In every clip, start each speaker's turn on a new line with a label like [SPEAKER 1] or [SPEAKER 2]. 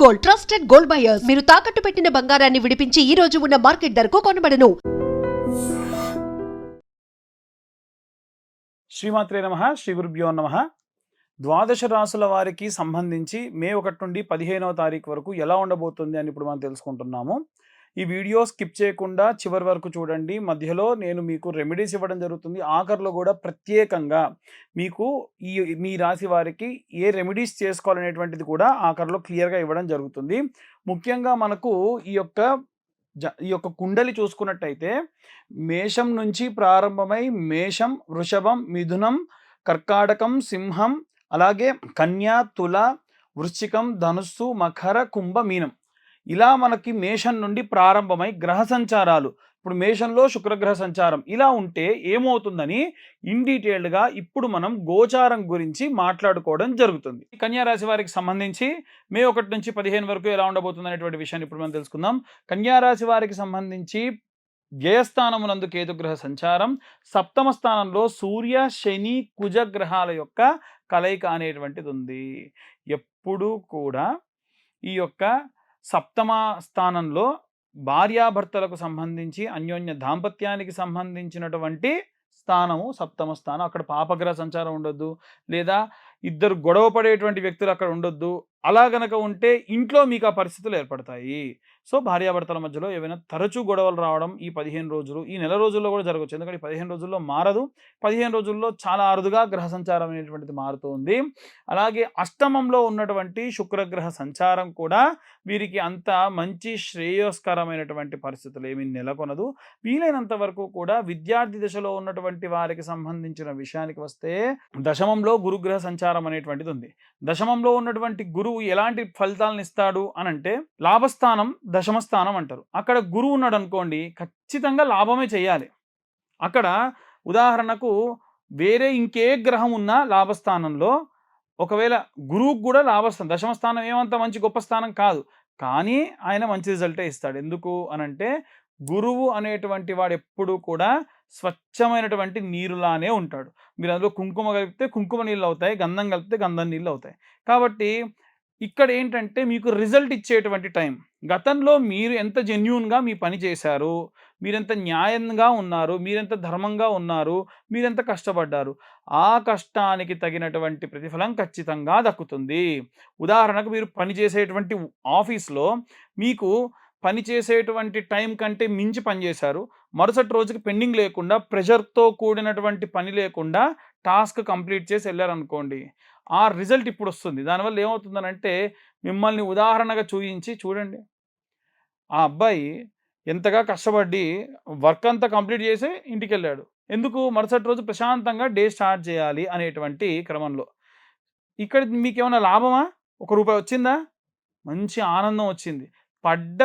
[SPEAKER 1] Gold, trusted gold buyers. మీరు తాకట్టు పెట్టిన బంగారాన్ని విడిపించి ఈ రోజు ఉన్న మార్కెట్ ధరకు కొనబడను.
[SPEAKER 2] శ్రీమాత్రే నమః. శ్రీ గురుభ్యో నమః. ద్వాదశ రాసుల వారికి సంబంధించి మే 1 నుండి 15వ తారీఖు వరకు ఎలా ఉండబోతుంది అని ఇప్పుడు మనం తెలుసుకుంటున్నాము. ఈ వీడియో స్కిప్ చేయకుండా చివరి వరకు చూడండి. మధ్యలో నేను మీకు రెమెడీస్ ఇవ్వడం జరుగుతుంది. ఆఖరిలో కూడా ప్రత్యేకంగా మీకు మీ రాశి వారికి ఏ రెమెడీస్ చేసుకోవాలనేటువంటిది కూడా ఆఖరిలో క్లియర్గా ఇవ్వడం జరుగుతుంది. ముఖ్యంగా మనకు ఈ యొక్క కుండలి చూసుకున్నట్టయితే మేషం నుంచి ప్రారంభమై మేషం, వృషభం, మిథునం, కర్కాటకం, సింహం, అలాగే కన్యా, తుల, వృశ్చికం, ధనుస్సు, మకర, కుంభ, మీనం, ఇలా మనకి మేషం నుండి ప్రారంభమై గ్రహ సంచారాలు, ఇప్పుడు మేషంలో శుక్రగ్రహ సంచారం ఇలా ఉంటే ఏమవుతుందని ఇన్ డీటెయిల్డ్గా ఇప్పుడు మనం గోచారం గురించి మాట్లాడుకోవడం జరుగుతుంది. కన్యా రాశి వారికి సంబంధించి మే 1 నుంచి 15 వరకు ఎలా ఉండబోతుంది అనేటువంటి విషయాన్ని ఇప్పుడు మనం తెలుసుకుందాం. కన్యా రాశి వారికి సంబంధించి వ్యయస్థానమునందు కేతుగ్రహ సంచారం, సప్తమ స్థానంలో సూర్య, శని, కుజ గ్రహాల యొక్క కలయిక అనేటువంటిది ఉంది. ఎప్పుడూ కూడా ఈ యొక్క సప్తమ స్థానంలో భార్యాభర్తలకు సంబంధించి అన్యోన్య దాంపత్యానికి సంబంధించినటువంటి స్థానము సప్తమ స్థానం. అక్కడ పాపగ్రహ సంచారం ఉండొద్దు, లేదా ఇద్దరు గొడవ పడేటువంటి వ్యక్తులు అక్కడ ఉండొద్దు. అలా గనక ఉంటే ఇంట్లో మీకు ఆ పరిస్థితులు ఏర్పడతాయి. సో భార్యాభర్తల మధ్యలో ఏవైనా తరచూ గొడవలు రావడం ఈ 15 రోజులు, ఈ నెల రోజుల్లో కూడా జరగవచ్చు. ఎందుకంటే 15 రోజుల్లో మారదు, 15 రోజుల్లో చాలా అరుదుగా గ్రహ సంచారం అనేటువంటిది మారుతుంది. అలాగే అష్టమంలో ఉన్నటువంటి శుక్రగ్రహ సంచారం కూడా వీరికి అంత మంచి శ్రేయస్కరమైనటువంటి పరిస్థితులు ఏమీ నెలకొనదు. వీలైనంత వరకు కూడా విద్యార్థి దశలో ఉన్నటువంటి వారికి సంబంధించిన విషయానికి వస్తే దశమంలో గురుగ్రహ సంచారం అనేటువంటిది ఉంది. దశమంలో ఉన్నటువంటి గురువు ఎలాంటి ఫలితాలను ఇస్తాడు అని అంటే లాభస్థానం, దశమ స్థానం అంటారు. అక్కడ గురువు ఉన్నాడు అనుకోండి, ఖచ్చితంగా లాభమే చేయాలి. అక్కడ ఉదాహరణకు వేరే ఇంకే గ్రహం ఉన్నా లాభస్థానంలో, ఒకవేళ గురువుకు కూడా లాభస్థానం, దశమ స్థానం ఏమంత మంచి గొప్ప స్థానం కాదు, కానీ ఆయన మంచి రిజల్టే ఇస్తాడు. ఎందుకు అనంటే గురువు అనేటువంటి వాడు ఎప్పుడూ కూడా స్వచ్ఛమైనటువంటి నీరులానే ఉంటాడు. మీరు అందులో కుంకుమ కలిపితే కుంకుమ నీళ్ళు అవుతాయి, గంధం కలిపితే గంధం నీళ్ళు అవుతాయి. కాబట్టి ఇక్కడ ఏంటంటే మీకు రిజల్ట్ ఇచ్చేటువంటి టైం. గతంలో మీరు ఎంత జెన్యూన్గా మీ పని చేశారు, మీరెంత న్యాయంగా ఉన్నారు, మీరెంత ధర్మంగా ఉన్నారు, మీరెంత కష్టపడ్డారు, ఆ కష్టానికి తగినటువంటి ప్రతిఫలం ఖచ్చితంగా దక్కుతుంది. ఉదాహరణకు మీరు పనిచేసేటువంటి ఆఫీస్లో మీకు పనిచేసేటువంటి టైం కంటే మించి పనిచేశారు, మరుసటి రోజుకి పెండింగ్ లేకుండా, ప్రెషర్తో కూడినటువంటి పని లేకుండా టాస్క్ కంప్లీట్ చేసి వెళ్ళారనుకోండి, ఆ రిజల్ట్ ఇప్పుడు వస్తుంది. దానివల్ల ఏమవుతుందనంటే మిమ్మల్ని ఉదాహరణగా చూడండి, ఆ అబ్బాయి ఎంతగా కష్టపడి వర్క్ అంతా కంప్లీట్ చేసి ఇంటికి వెళ్ళాడు. ఎందుకు? మరుసటి రోజు ప్రశాంతంగా డే స్టార్ట్ చేయాలి అనేటువంటి క్రమంలో. ఇక్కడ మీకేమైనా లాభమా? ₹1 వచ్చిందా? మంచి ఆనందం వచ్చింది, పడ్డ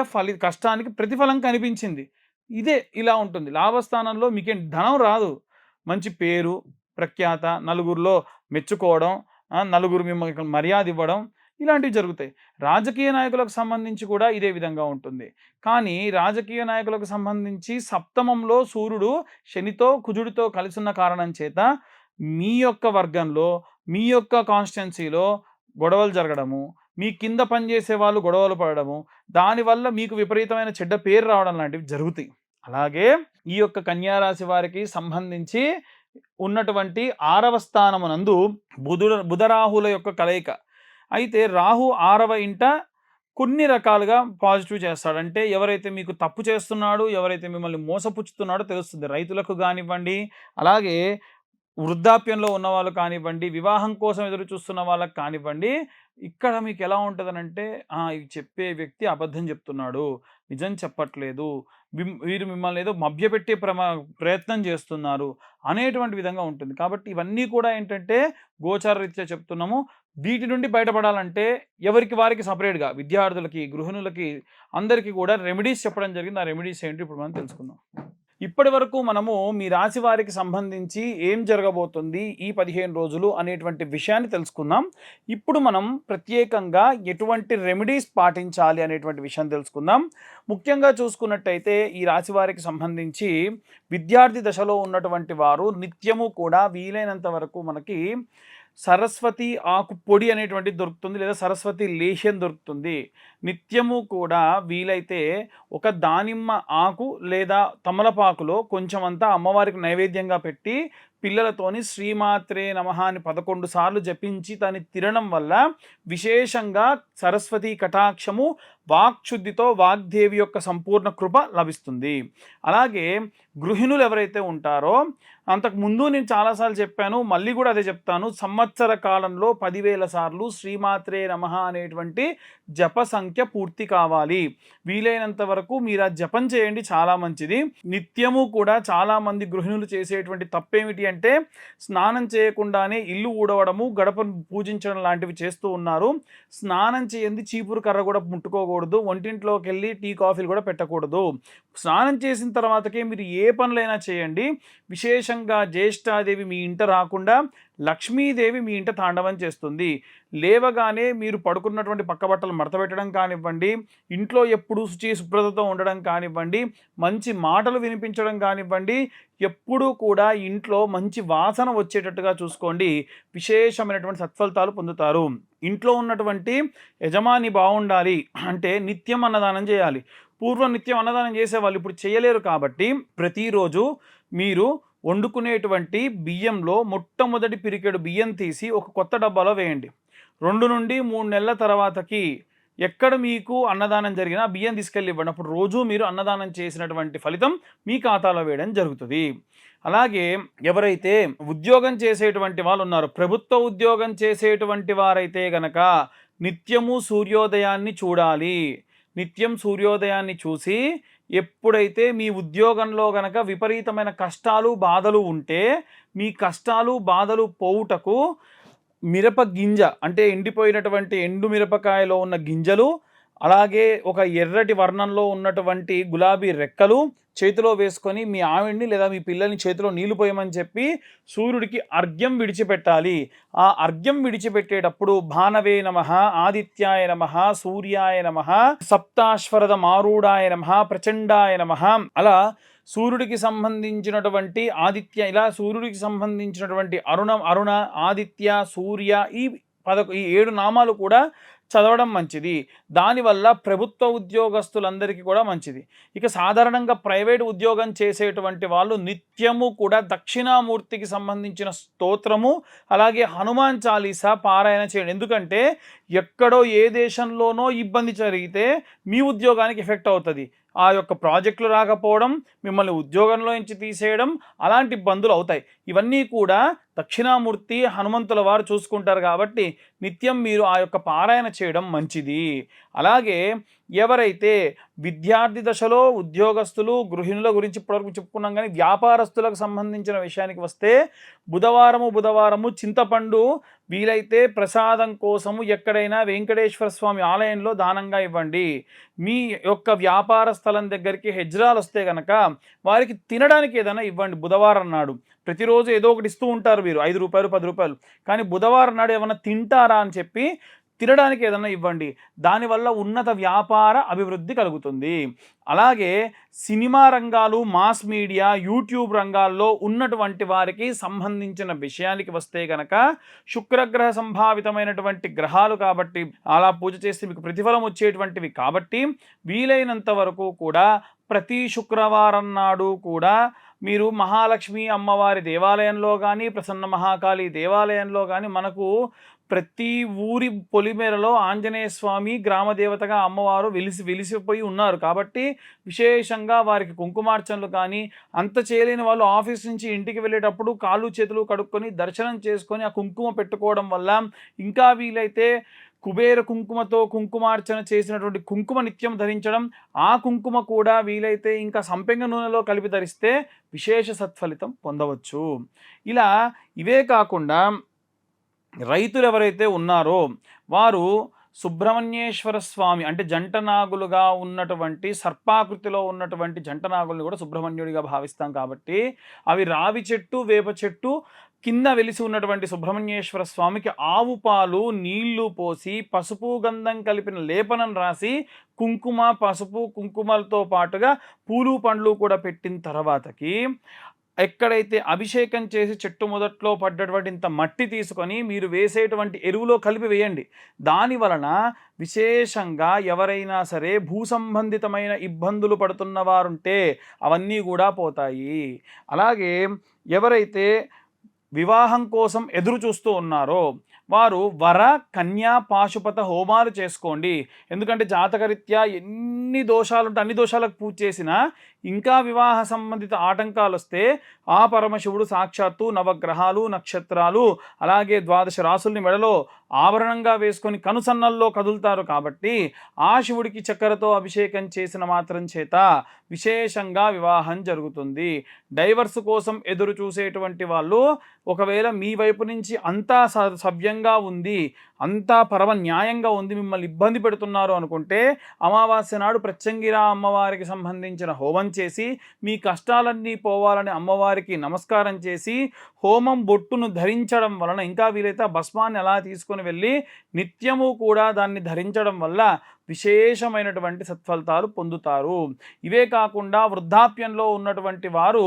[SPEAKER 2] కష్టానికి ప్రతిఫలం కనిపించింది. ఇదే ఇలా ఉంటుంది. లాభస్థానంలో మీకేం ధనం రాదు, మంచి పేరు, ప్రఖ్యాత, నలుగురిలో మెచ్చుకోవడం, నలుగురు మిమ్మల్ని మర్యాద ఇవ్వడం, ఇలాంటివి జరుగుతాయి. రాజకీయ నాయకులకు సంబంధించి కూడా ఇదే విధంగా ఉంటుంది. కానీ రాజకీయ నాయకులకు సంబంధించి సప్తమంలో సూర్యుడు శనితో, కుజుడితో కలిసి ఉన్న కారణం చేత మీ యొక్క వర్గంలో, మీ యొక్క కాన్స్టిట్యున్సీలో గొడవలు జరగడము, మీ కింద పనిచేసే వాళ్ళు గొడవలు పడడము, దానివల్ల మీకు విపరీతమైన చెడ్డ పేరు రావడం లాంటివి జరుగుతాయి. అలాగే ఈ యొక్క కన్యారాశి వారికి సంబంధించి ఉన్నటువంటి 6వ స్థానమునందు బుధరాహుల యొక్క కలయిక. అయితే రాహు 6వ ఇంట కొన్ని రకాలుగా పాజిటివ్ చేస్తాడంటే, ఎవరైతే మీకు తప్పు చేస్తున్నాడు, ఎవరైతే మిమ్మల్ని మోసపుచ్చుతున్నాడో తెలుస్తుంది. రైతులకు కానివ్వండి, అలాగే వృద్ధాప్యంలో ఉన్న వాళ్ళు కానివ్వండి, వివాహం కోసం ఎదురు చూస్తున్న వాళ్ళకి కానివ్వండి, ఇక్కడ మీకు ఎలా ఉంటుందనంటే ఇది చెప్పే వ్యక్తి అబద్ధం చెప్తున్నాడు, నిజం చెప్పట్లేదు, వీరు మిమ్మల్ని ఏదో మభ్యపెట్టే ప్రయత్నం చేస్తున్నారు అనేటువంటి విధంగా ఉంటుంది. కాబట్టి ఇవన్నీ కూడా ఏంటంటే గోచార రీత్యా చెప్తున్నాము. వీటి నుండి బయటపడాలంటే ఎవరికి వారికి సపరేట్గా విద్యార్థులకి, గృహిణులకి, అందరికీ కూడా రెమెడీస్ చెప్పడం జరిగింది. ఆ రెమెడీస్ ఏంటి ఇప్పుడు మనం తెలుసుకుందాం. ఇప్పటి వరకు మనము మీ రాశి వారికి సంబంధించి ఏం జరగబోతుంది ఈ 15 రోజులు అనేటువంటి విషయాన్ని తెలుసుకుందాం. ఇప్పుడు మనం ప్రత్యేకంగా ఎటువంటి రెమెడీస్ పాటించాలి అనేటువంటి విషయం తెలుసుకుందాం. ముఖ్యంగా చూసుకున్నట్టయితే ఈ రాశి వారికి సంబంధించి విద్యార్థి దశలో ఉన్నటువంటి వారు నిత్యము కూడా వీలైనంత వరకు మనకి సరస్వతి ఆకు పొడి అనేటువంటిది దొరుకుతుంది, లేదా సరస్వతి లేహ్యం దొరుకుతుంది. నిత్యము కూడా వీలైతే ఒక దానిమ్మ ఆకు లేదా తమలపాకులో కొంచెం అంతా అమ్మవారికి నైవేద్యంగా పెట్టి పిల్లలతోని శ్రీమాత్రే నమః అని 11 సార్లు జపించి దాన్ని తినడం వల్ల విశేషంగా సరస్వతి కటాక్షము, వాక్శుద్ధితో వాగ్దేవి యొక్క సంపూర్ణ కృప లభిస్తుంది. అలాగే గృహిణులు ఎవరైతే ఉంటారో, అంతకుముందు నేను చాలాసార్లు చెప్పాను, మళ్ళీ కూడా అదే చెప్తాను, సంవత్సర కాలంలో 10,000 సార్లు శ్రీమాత్రే నమః అనేటువంటి జప సంఖ్య పూర్తి కావాలి. వీలైనంత వరకు మీరు ఆ జపం చేయండి, చాలా మంచిది. నిత్యము కూడా చాలామంది గృహిణులు చేసేటువంటి తప్పేమిటి అంటే స్నానం చేయకుండానే ఇల్లు ఊడవడము, గడపను పూజించడం లాంటివి చేస్తూ ఉన్నారు. స్నానం చేయండి చీపురు కర్ర కూడా ముట్టుకోకూడదు, వంటింట్లోకి వెళ్ళి టీ కాఫీలు కూడా పెట్టకూడదు. స్నానం చేసిన తర్వాతకే మీరు ఏ పనులైనా చేయండి. విశేషంగా జ్యేష్ఠాదేవి మీ ఇంట రాకుండా లక్ష్మీదేవి మీ ఇంట తాండవం చేస్తుంది. లేవగానే మీరు పడుకున్నటువంటి పక్క బట్టలు మడతపెట్టడం కానివ్వండి, ఇంట్లో ఎప్పుడు శుభ్రతతో ఉండడం కానివ్వండి, మంచి మాటలు వినిపించడం కానివ్వండి, ఎప్పుడూ కూడా ఇంట్లో మంచి వాసన వచ్చేటట్టుగా చూసుకోండి. విశేషమైనటువంటి సత్ఫలితాలు పొందుతారు. ఇంట్లో ఉన్నటువంటి యజమాని బాగుండాలి అంటే నిత్యం అన్నదానం చేయాలి. పూర్వం నిత్యం అన్నదానం చేసేవాళ్ళు ఇప్పుడు చేయలేరు. కాబట్టి ప్రతిరోజు మీరు వండుకునేటువంటి బియ్యంలో మొట్టమొదటి పిరికెడు బియ్యం తీసి ఒక కొత్త డబ్బాలో వేయండి. 2 నుండి 3 నెలల తర్వాతకి ఎక్కడ మీకు అన్నదానం జరిగినా బియ్యం తీసుకెళ్ళి ఇవ్వండి. అప్పుడు రోజు మీరు అన్నదానం చేసినటువంటి ఫలితం మీ ఖాతాలో వేయడం జరుగుతుంది. అలాగే ఎవరైతే ఉద్యోగం చేసేటువంటి వాళ్ళు ఉన్నారు, ప్రభుత్వ ఉద్యోగం చేసేటువంటి వారైతే గనక నిత్యము సూర్యోదయాన్ని చూడాలి. నిత్యం సూర్యోదయాన్ని చూసి ఎప్పుడైతే మీ ఉద్యోగంలో గనక విపరీతమైన కష్టాలు బాధలు ఉంటే, మీ కష్టాలు బాధలు పోవుటకు మిరప గింజ అంటే ఎండిపోయినటువంటి ఎండు మిరపకాయలో ఉన్న గింజలు, అలాగే ఒక ఎర్రటి వర్ణంలో ఉన్నటువంటి గులాబీ రెక్కలు చేతిలో వేసుకొని మీ ఆవిడ్ని లేదా మీ పిల్లల్ని చేతిలో నీళ్లు పోయమని చెప్పి సూర్యుడికి అర్ఘ్యం విడిచిపెట్టాలి. ఆ అర్ఘ్యం విడిచిపెట్టేటప్పుడు భానవే నమః, ఆదిత్యాయ నమః, సూర్యాయ నమః, సప్తాశ్వరద మారూఢాయ నమః, ప్రచండాయ నమః, అలా సూర్యుడికి సంబంధించినటువంటి ఆదిత్య, ఇలా సూర్యుడికి సంబంధించినటువంటి అరుణ, ఆదిత్య, సూర్య, ఈ 7 నామాలు కూడా చదవడం మంచిది. దానివల్ల ప్రభుత్వ ఉద్యోగస్తులందరికీ కూడా మంచిది. ఇక సాధారణంగా ప్రైవేట్ ఉద్యోగం చేసేటువంటి వాళ్ళు నిత్యము కూడా దక్షిణామూర్తికి సంబంధించిన స్తోత్రము, అలాగే హనుమాన్ చాలీసా పారాయణ చేయండి. ఎందుకంటే ఎక్కడో ఏ దేశంలోనో ఇబ్బంది జరిగితే మీ ఉద్యోగానికి ఎఫెక్ట్ అవుతుంది. ఆ యొక్క ప్రాజెక్టులు రాకపోవడం, మిమ్మల్ని ఉద్యోగంలో నుంచి తీసేయడం, అలాంటి ఇబ్బందులు అవుతాయి. ఇవన్నీ కూడా దక్షిణామూర్తి హనుమంతుల వారు చూసుకుంటారు. కాబట్టి నిత్యం మీరు ఆ యొక్క పారాయణ చేయడం మంచిది. అలాగే ఎవరైతే విద్యార్థి దశలో ఉద్యోగస్తులు, గృహిణుల గురించి ఇప్పటివరకు చెప్పుకున్నాం, కానీ వ్యాపారస్తులకు సంబంధించిన విషయానికి వస్తే బుధవారము చింతపండు వీలైతే ప్రసాదం కోసము ఎక్కడైనా వెంకటేశ్వర స్వామి ఆలయంలో దానంగా ఇవ్వండి. మీ యొక్క వ్యాపార స్థలం దగ్గరికి హెజ్రాలు వస్తే కనుక వారికి తినడానికి ఏదైనా ఇవ్వండి. బుధవారం నాడు ప్రతిరోజు ఏదో ఒకటి ఇస్తూ ఉంటారు మీరు, 5 రూపాయలు 10 రూపాయలు, కానీ బుధవారం నాడు ఏమైనా తింటారా అని చెప్పి తినడానికి ఏదైనా ఇవ్వండి. దానివల్ల ఉన్నత వ్యాపార అభివృద్ధి కలుగుతుంది. అలాగే సినిమా రంగాలు, మాస్ మీడియా, యూట్యూబ్ రంగాల్లో ఉన్నటువంటి వారికి సంబంధించిన విషయానికి వస్తే కనుక శుక్రగ్రహ సంభావితమైనటువంటి గ్రహాలు కాబట్టి అలా పూజ చేస్తే మీకు ప్రతిఫలం వచ్చేటువంటివి. కాబట్టి వీలైనంత వరకు కూడా ప్రతి శుక్రవారం నాడు కూడా మీరు మహాలక్ష్మి అమ్మవారి దేవాలయంలో కానీ, ప్రసన్న మహాకాళి దేవాలయంలో కానీ, మనకు ప్రతి ఊరి పొలిమేరలో ఆంజనేయ స్వామి గ్రామదేవతగా అమ్మవారు వెలిసిపోయి ఉన్నారు. కాబట్టి విశేషంగా వారికి కుంకుమార్చనలు కానీ, అంత చేయలేని వాళ్ళు ఆఫీస్ నుంచి ఇంటికి వెళ్ళేటప్పుడు కాళ్ళు చేతులు కడుక్కొని దర్శనం చేసుకొని ఆ కుంకుమ పెట్టుకోవడం వల్ల, ఇంకా వీలైతే కుబేర కుంకుమతో కుంకుమార్చన చేసినటువంటి కుంకుమ నిత్యం ధరించడం, ఆ కుంకుమ కూడా వీలైతే ఇంకా సంపెంగ నూనెలో కలిపి ధరిస్తే విశేష సత్ఫలితం పొందవచ్చు. ఇలా ఇవే కాకుండా రైతులు ఎవరైతే ఉన్నారో వారు సుబ్రహ్మణ్యేశ్వర స్వామి అంటే జంటనాగులుగా ఉన్నటువంటి సర్పాకృతిలో ఉన్నటువంటి జంటనాగుల్ని కూడా సుబ్రహ్మణ్యుడిగా భావిస్తాం. కాబట్టి అవి రావి చెట్టు, వేప చెట్టు కింద వెలిసి ఉన్నటువంటి సుబ్రహ్మణ్యేశ్వర స్వామికి ఆవు పాలు, నీళ్లు పోసి పసుపు గంధం కలిపిన లేపనం రాసి కుంకుమ, పసుపు, కుంకుమలతో పాటుగా పూలు పండ్లు కూడా పెట్టిన తర్వాతకి ఎక్కడైతే అభిషేకం చేసి చెట్టు మొదట్లో పడ్డటువంటి ఇంత మట్టి తీసుకొని మీరు వేసేటువంటి ఎరువులో కలిపి వేయండి. దాని వలన విశేషంగా ఎవరైనా సరే భూ సంబంధితమైన ఇబ్బందులు పడుతున్న వారుంటే అవన్నీ కూడా పోతాయి. అలాగే ఎవరైతే వివాహం కోసం ఎదురు చూస్తూ ఉన్నారో వారు వర కన్యా పాశుపత హోమాలు చేసుకోండి. ఎందుకంటే జాతకరీత్యా ఎన్ని దోషాలుంటే అన్ని దోషాలకు పూజ చేసినా ఇంకా వివాహ సంబంధిత ఆటంకాలు వస్తే ఆ పరమశివుడు సాక్షాత్తు నవగ్రహాలు నక్షత్రాలు అలాగే 12 రాసుల్ని మెడలో ఆభరణంగా వేసుకొని కనుసన్నల్లో కదులుతారు. కాబట్టి ఆ శివుడికి చక్కెరతో అభిషేకం చేసిన మాత్రం చేత విశేషంగా వివాహం జరుగుతుంది. డైవర్స్ కోసం ఎదురు చూసేటువంటి వాళ్ళు ఒకవేళ మీ వైపు నుంచి అంతా సవ్యంగా ఉంది, అంతా పరమ న్యాయంగా ఉంది, మిమ్మల్ని ఇబ్బంది పెడుతున్నారు అనుకుంటే అమావాస్య నాడు ప్రత్యంగిరా అమ్మవారికి సంబంధించిన హోమం చేసి మీ కష్టాలన్నీ పోవాలని అమ్మవారికి నమస్కారం చేసి హోమం బొట్టును ధరించడం వలన, ఇంకా వీలైతే ఆ భస్మాన్ని అలా తీసుకొని వెళ్ళి నిత్యము కూడా దాన్ని ధరించడం వల్ల విశేషమైనటువంటి సత్ఫలితాలు పొందుతారు. ఇవే కాకుండా వృద్ధాప్యంలో ఉన్నటువంటి వారు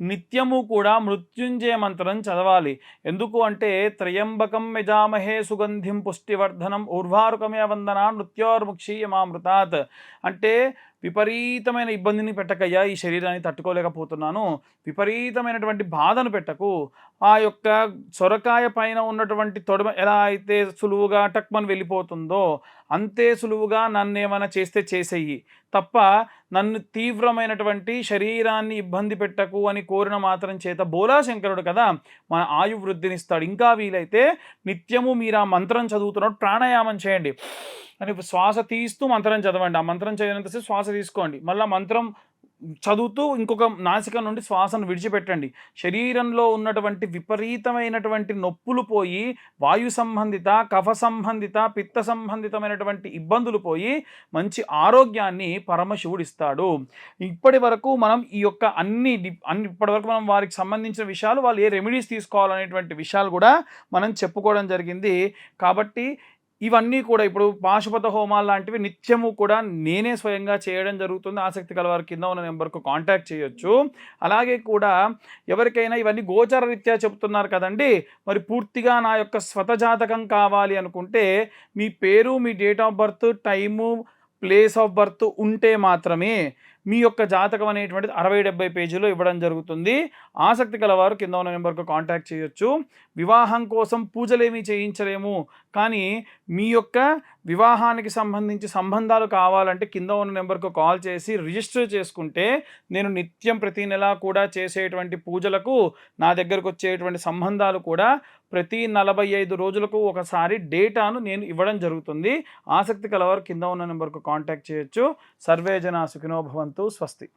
[SPEAKER 2] నిత్యము కూడా మృత్యుంజయ మంత్రం చదవాలి. ఎందుకు అంటే త్రయంబకం యజామహే సుగంధిం పుష్టివర్ధనం ఊర్వారుకమే వందనా నృత్యోర్ముక్షీయమామృతాత్. అంటే విపరీతమైన ఇబ్బందిని పెట్టకయ్యా, ఈ శరీరాన్ని తట్టుకోలేకపోతున్నాను, విపరీతమైనటువంటి బాధను పెట్టకు, ఆ యొక్క సొరకాయ పైన ఉన్నటువంటి తొడమ ఎలా అయితే సులువుగా టక్మని వెళ్ళిపోతుందో అంతే సులువుగా నన్ను ఏమైనా చేస్తే చేసేయి తప్ప నన్ను తీవ్రమైనటువంటి శరీరాన్ని ఇబ్బంది పెట్టకు అని కోరిన మాత్రం చేత బోలాశంకరుడు కదా మన ఆయువృద్ధినిస్తాడు. ఇంకా వీలైతే నిత్యము మీరు ఆ మంత్రం చదువుతున్నప్పుడు ప్రాణాయామం చేయండి. అని శ్వాస తీస్తూ మంత్రం చదవండి. ఆ మంత్రం చదివినంతసేపు శ్వాస తీసుకోండి, మళ్ళీ మంత్రం చదువుతూ ఇంకొక నాసిక నుండి శ్వాసను విడిచిపెట్టండి. శరీరంలో ఉన్నటువంటి విపరీతమైనటువంటి నొప్పులు పోయి వాయు సంబంధిత, కఫ సంబంధిత, పిత్త సంబంధితమైనటువంటి ఇబ్బందులు పోయి మంచి ఆరోగ్యాన్ని పరమశివుడు ఇస్తాడు. ఇప్పటి వరకు మనం ఈ యొక్క ఇప్పటి వరకు మనం వారికి సంబంధించిన విషయాలు, వాళ్ళు ఏ రెమెడీస్ తీసుకోవాలనేటువంటి విషయాలు కూడా మనం చెప్పుకోవడం జరిగింది. కాబట్టి ఇవన్నీ కూడా ఇప్పుడు పాశుపత హోమాలు లాంటివి నిత్యము కూడా నేనే స్వయంగా చేయడం జరుగుతుంది. ఆసక్తి కల వారి కింద ఉన్న నెంబర్కు కాంటాక్ట్ చేయొచ్చు. అలాగే కూడా ఎవరికైనా ఇవన్నీ గోచర రీత్యా చెప్తున్నారు కదండి, మరి పూర్తిగా నా యొక్క స్వతజాతకం కావాలి అనుకుంటే మీ పేరు, మీ date of birth, time, place of birth ఉంటే మాత్రమే మీ యొక్క జాతకం అనేటువంటిది 60-70 పేజీలో ఇవ్వడం జరుగుతుంది. ఆసక్తి కలవారు కింద ఉన్న నెంబర్కు కాంటాక్ట్ చేయొచ్చు. వివాహం కోసం పూజలేమీ చేయించలేము, కానీ మీ యొక్క వివాహానికి సంబంధించి సంబంధాలు కావాలంటే కింద ఉన్న నెంబర్కు కాల్ చేసి రిజిస్టర్ చేసుకుంటే నేను నిత్యం ప్రతి నెల కూడా చేసేటువంటి పూజలకు నా దగ్గరకు వచ్చేటువంటి సంబంధాలు కూడా ప్రతి 45 రోజులకు ఒకసారి డేటాను నేను ఇవ్వడం జరుగుతుంది. ఆసక్తి కలవారు కింద ఉన్న నెంబర్కు కాంటాక్ట్ చేయొచ్చు. సర్వే జనా సుఖినో భవంతు. స్వస్తి.